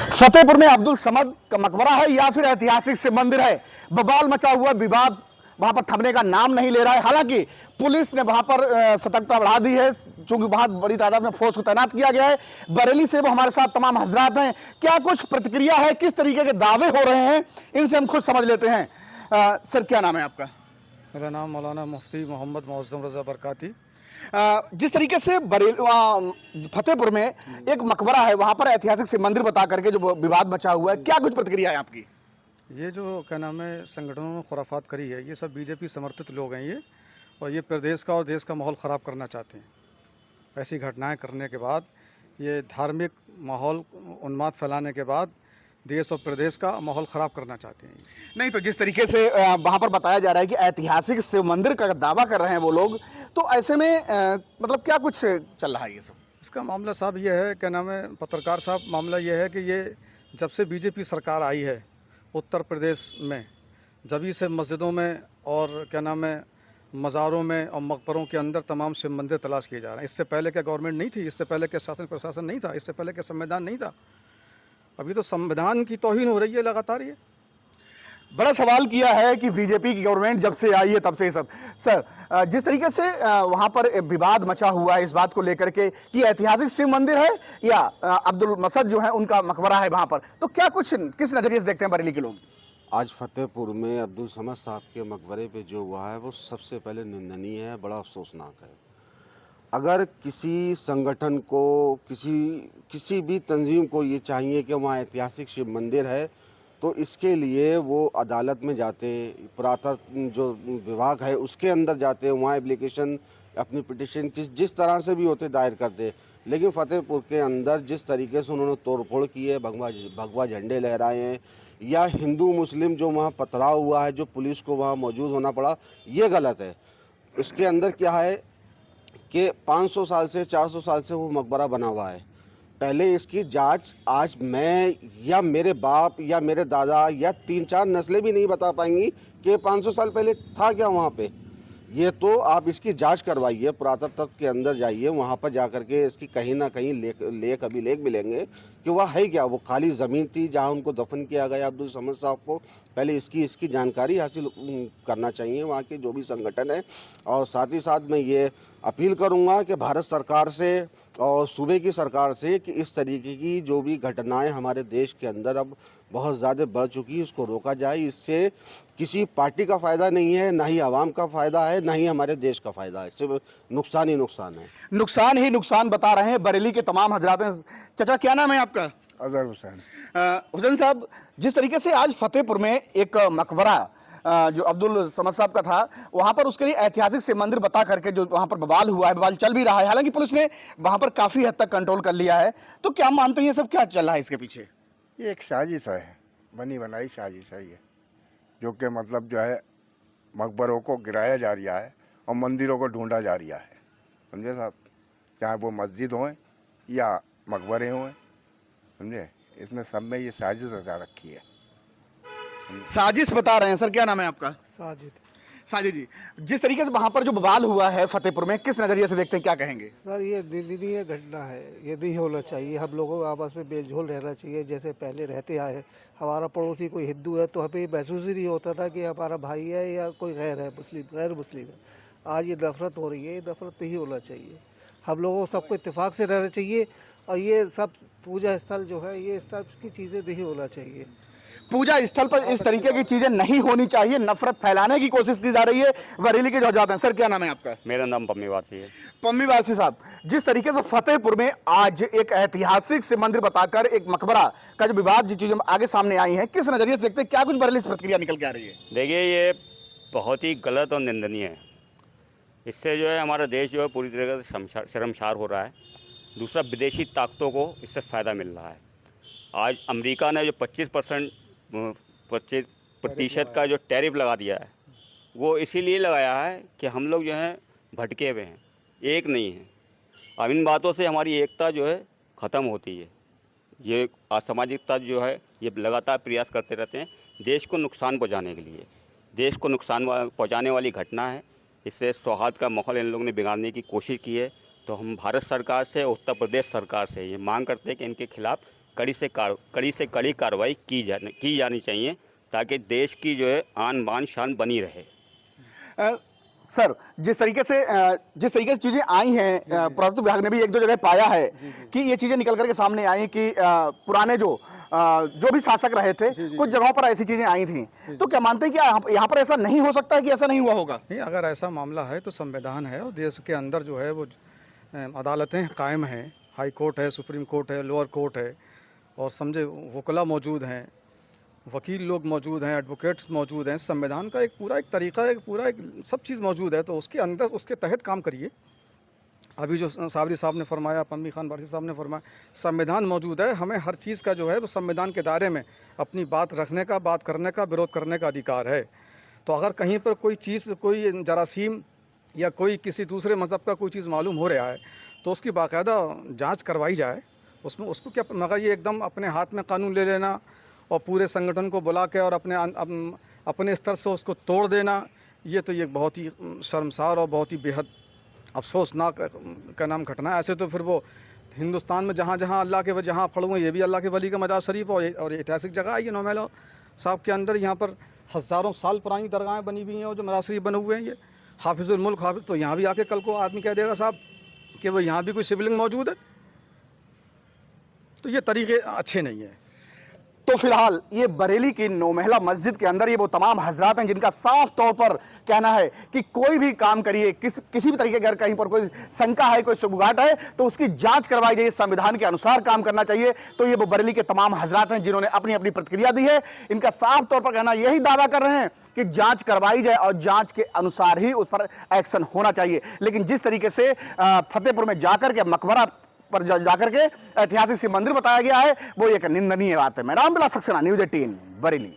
फतेहपुर में अब्दुल समद का मकबरा है या फिर ऐतिहासिक शिव मंदिर है, बवाल मचा हुआ विवाद वहां पर थमने का नाम नहीं ले रहा है। हालांकि पुलिस ने वहां पर सतर्कता बढ़ा दी है, चूंकि बहुत बड़ी तादाद में फोर्स को तैनात किया गया है। बरेली से वो हमारे साथ तमाम हजरात हैं, क्या कुछ प्रतिक्रिया है, किस तरीके के दावे हो रहे हैं, इनसे हम खुद समझ लेते हैं। सर, क्या नाम है आपका? मेरा नाम मौलाना मुफ्ती मोहम्मद मौज़म रज़ा बरकाती। जिस तरीके से फतेहपुर में एक मकबरा है, वहां पर ऐतिहासिक शिव मंदिर बता करके जो विवाद मचा हुआ है, क्या कुछ प्रतिक्रिया है आपकी? ये जो क्या नाम है संगठनों ने खुराफात करी है, ये सब बीजेपी समर्थित लोग हैं ये, और ये प्रदेश का और देश का माहौल ख़राब करना चाहते हैं। ऐसी घटनाएं करने के बाद, ये धार्मिक माहौल उन्माद फैलाने के बाद देश और प्रदेश का माहौल ख़राब करना चाहते हैं। नहीं तो जिस तरीके से वहां पर बताया जा रहा है कि ऐतिहासिक शिव मंदिर का दावा कर रहे हैं वो लोग, तो ऐसे में मतलब क्या कुछ चल रहा है ये सब? इसका मामला साहब ये है, क्या नाम है पत्रकार साहब, मामला ये है कि ये जब से बीजेपी सरकार आई है उत्तर प्रदेश में, जब से मस्जिदों में और क्या नाम है मज़ारों में और मकबरों के अंदर तमाम शिव मंदिर तलाश किए जा रहे हैं। इससे पहले क्या गवर्नमेंट नहीं थी? इससे पहले क्या शासन प्रशासन नहीं था? इससे पहले क्या संविधान नहीं था? अभी तो संविधान की तौहीन हो रही है लगातार। ये बड़ा सवाल किया है कि बीजेपी की गवर्नमेंट जब से आई है तब से ये सब। सर, जिस तरीके से वहां पर विवाद मचा हुआ है इस बात को लेकर के कि ऐतिहासिक शिव मंदिर है या अब्दुल मसद जो है उनका मकबरा है वहां पर, तो क्या कुछ किस नजरिए से देखते हैं बरेली के लोग? आज फतेहपुर में अब्दुल समद साहब के मकबरे पे जो हुआ है वो सबसे पहले निंदनीय है, बड़ा अफसोसनाक है। अगर किसी संगठन को, किसी भी तंजीम को ये चाहिए कि वहाँ ऐतिहासिक शिव मंदिर है, तो इसके लिए वो अदालत में जाते, पुरातत्व जो विभाग है उसके अंदर जाते, वहाँ एप्लीकेशन अपनी पिटिशन जिस तरह से भी होते दायर करते। लेकिन फतेहपुर के अंदर जिस तरीके से उन्होंने तोड़फोड़ की है, भगवा झंडे लहराए हैं, या हिंदू मुस्लिम जो वहाँ पथराव हुआ है, जो पुलिस को वहाँ मौजूद होना पड़ा, ये गलत है। इसके अंदर क्या है कि 500 साल से 400 साल से वो मकबरा बना हुआ है। पहले इसकी जांच आज मैं या मेरे बाप या मेरे दादा या 3-4 नस्लें भी नहीं बता पाएंगी कि 500 साल पहले था क्या वहाँ पे। ये तो आप इसकी जांच करवाइए, पुरातत्व के अंदर जाइए, वहाँ पर जा कर के इसकी कहीं ना कहीं लेख अभिलेख मिलेंगे कि वह है क्या। वो खाली ज़मीन थी जहाँ उनको दफन किया गया अब्दुल समद साहब को। पहले इसकी जानकारी हासिल करना चाहिए वहाँ के जो भी संगठन है। और साथ ही साथ मैं ये अपील करूँगा कि भारत सरकार से और सूबे की सरकार से कि इस तरीके की जो भी घटनाएं हमारे देश के अंदर अब बहुत ज़्यादा बढ़ चुकी है, इसको रोका जाए। इससे किसी पार्टी का फ़ायदा नहीं है, ना ही आवाम का फ़ायदा है, ना ही हमारे देश का फ़ायदा है, सिर्फ नुकसान ही नुकसान है। नुकसान ही नुकसान बता रहे हैं बरेली के तमाम हजरात हैं। चाचा, क्या नाम है आपका? अजहर हुसैन। हुसैन साहब, जिस तरीके से आज फतेहपुर में एक मकबरा जो अब्दुल समद साहब का था, वहां पर उसके लिए ऐतिहासिक शिव मंदिर बता करके जो वहां पर बवाल हुआ है, बवाल चल भी रहा है, हालांकि पुलिस ने वहां पर काफी हद तक कंट्रोल कर लिया है, तो क्या मानते हैं ये सब क्या चल रहा है इसके पीछे? ये एक साजिश है, बनी बनाई साजिश है ये, जो कि मतलब जो है मकबरों को गिराया जा रहा है और मंदिरों को ढूंढा जा रहा है। समझे साहब, चाहे वो मस्जिद हों या मकबरे हों, समझे, इसमें सब में ये साजिश रचा रखी है। साजिश बता रहे हैं। सर, क्या नाम है आपका? साजिद। साजिद जी, जिस तरीके से वहां पर जो बवाल हुआ है फतेहपुर में, किस नजरिए से देखते हैं, क्या कहेंगे? सर, ये निंदनीय घटना है, ये नहीं होना चाहिए। हम लोगों को आपस में मेलजोल रहना चाहिए जैसे पहले रहते आए। हमारा पड़ोसी कोई हिंदू है तो हमें ये महसूस ही नहीं होता था कि हमारा भाई है या कोई गैर है, गैर मुस्लिम है। आज ये नफरत हो रही है, ये नफरत नहीं होना चाहिए। हम लोगों को सबको इत्तेफाक से रहना चाहिए, और ये सब पूजा स्थल जो है, ये इस तरह की चीज़ें नहीं होना चाहिए। पूजा स्थल पर इस तरीके की चीजें नहीं होनी चाहिए, नफरत फैलाने की कोशिश की जा रही है। बरेली के जो जाते हैं। सर, क्या नाम है आपका? मेरा नाम पम्मी वारसी है। पम्मी वारसी साहब, जिस तरीके से फतेहपुर में आज एक ऐतिहासिक शिव मंदिर बताकर एक मकबरा का जो विवाद, जो चीजें आगे सामने आई हैं, किस नजरिए से देखते हैं, क्या कुछ बरेली से प्रतिक्रिया निकल के आ रही है? देखिए, ये बहुत ही गलत और निंदनीय है। इससे जो है हमारा देश जो है पूरी तरह से शर्मसार हो रहा है। दूसरा, विदेशी ताकतों को इससे फ़ायदा मिल रहा है। आज अमेरिका ने जो 25% का जो टैरिफ लगा दिया है, वो इसीलिए लगाया है कि हम लोग जो हैं भटके हुए हैं, एक नहीं है। अब इन बातों से हमारी एकता जो है ख़त्म होती है। ये असामाजिकता जो है ये लगातार प्रयास करते रहते हैं देश को नुकसान पहुंचाने के लिए। देश को नुकसान पहुंचाने वाली घटना है। इससे सौहार्द का माहौल इन लोगों ने बिगाड़ने की कोशिश की है। तो हम भारत सरकार से, उत्तर प्रदेश सरकार से ये मांग करते हैं कि इनके खिलाफ़ कड़ी से कड़ी कार्रवाई की जानी चाहिए, ताकि देश की जो है आन बान शान बनी रहे। सर, जिस तरीके से चीजें आई हैं, पुरातत्व विभाग ने भी एक दो जगह पाया है कि ये चीजें निकल करके सामने आई कि पुराने जो भी शासक रहे थे, कुछ जगहों पर ऐसी चीजें आई थी। तो क्या मानते हैं कि यहाँ पर ऐसा नहीं हो सकता है कि ऐसा नहीं हुआ होगा? नहीं, अगर ऐसा मामला है तो संविधान है और देश के अंदर जो है वो अदालतें कायम हैं, हाई कोर्ट है, सुप्रीम कोर्ट है, लोअर कोर्ट है, और समझे वकला मौजूद हैं, वकील लोग मौजूद हैं, एडवोकेट्स मौजूद हैं। संविधान का एक तरीका, एक सब चीज़ मौजूद है, तो उसके अंदर उसके तहत काम करिए। अभी जो साबरी साहब ने फरमाया, पम्मी खान वारसी साहब ने फरमाया, संविधान मौजूद है, हमें हर चीज़ का जो है वो संविधान के दायरे में अपनी बात रखने का, बात करने का, विरोध करने का अधिकार है। तो अगर कहीं पर कोई चीज़, कोई जरासीम या कोई किसी दूसरे मज़हब का कोई चीज़ मालूम हो रहा है तो उसकी बाकायदा जांच करवाई जाए। उसमें उसको क्या, मगर ये एकदम अपने हाथ में कानून ले लेना और पूरे संगठन को बुला के और अपने स्तर से उसको तोड़ देना, ये तो ये बहुत ही शर्मसार और बहुत ही बेहद अफसोसनाक का नाम घटना है। ऐसे तो फिर वो हिंदुस्तान में जहाँ जहाँ अल्लाह के जहाँ खड़े हुए, ये भी अल्लाह के वली का मजार शरीफ और ऐतिहासिक जगह है ये नौमेला साहब के अंदर। यहाँ पर हज़ारों साल पुरानी दरगाहें बनी हुई हैं और जो मजार शरीफ बने हुए हैं, ये हाफिज़ुल मुल्क हाफिज़, तो यहाँ भी आके कल को आदमी कह देगा साहब कि वो यहाँ भी कोई शिवलिंग मौजूद है, तो ये तरीके अच्छे नहीं हैं। तो फिलहाल ये बरेली की नौमहला मस्जिद के अंदर ये वो तमाम हजरात हैं जिनका साफ तौर पर कहना है कि कोई भी काम करिए, किसी भी तरीके का अगर कहीं पर कोई शंका है, कोई सुबगाट है, तो उसकी जांच करवाई जाए, संविधान के अनुसार काम करना चाहिए। तो ये वो बरेली के तमाम हजरात हैं जिन्होंने अपनी अपनी प्रतिक्रिया दी है। इनका साफ तौर पर कहना यही दावा कर रहे हैं कि जांच करवाई जाए और जांच के अनुसार ही उस पर एक्शन होना चाहिए। लेकिन जिस तरीके से फतेहपुर में जाकर के मकबरा पर जाकर के ऐतिहासिक से मंदिर बताया गया है, वो एक निंदनीय बात है। मैं रामविलास सक्सेना, न्यूज़ 18 बरेली।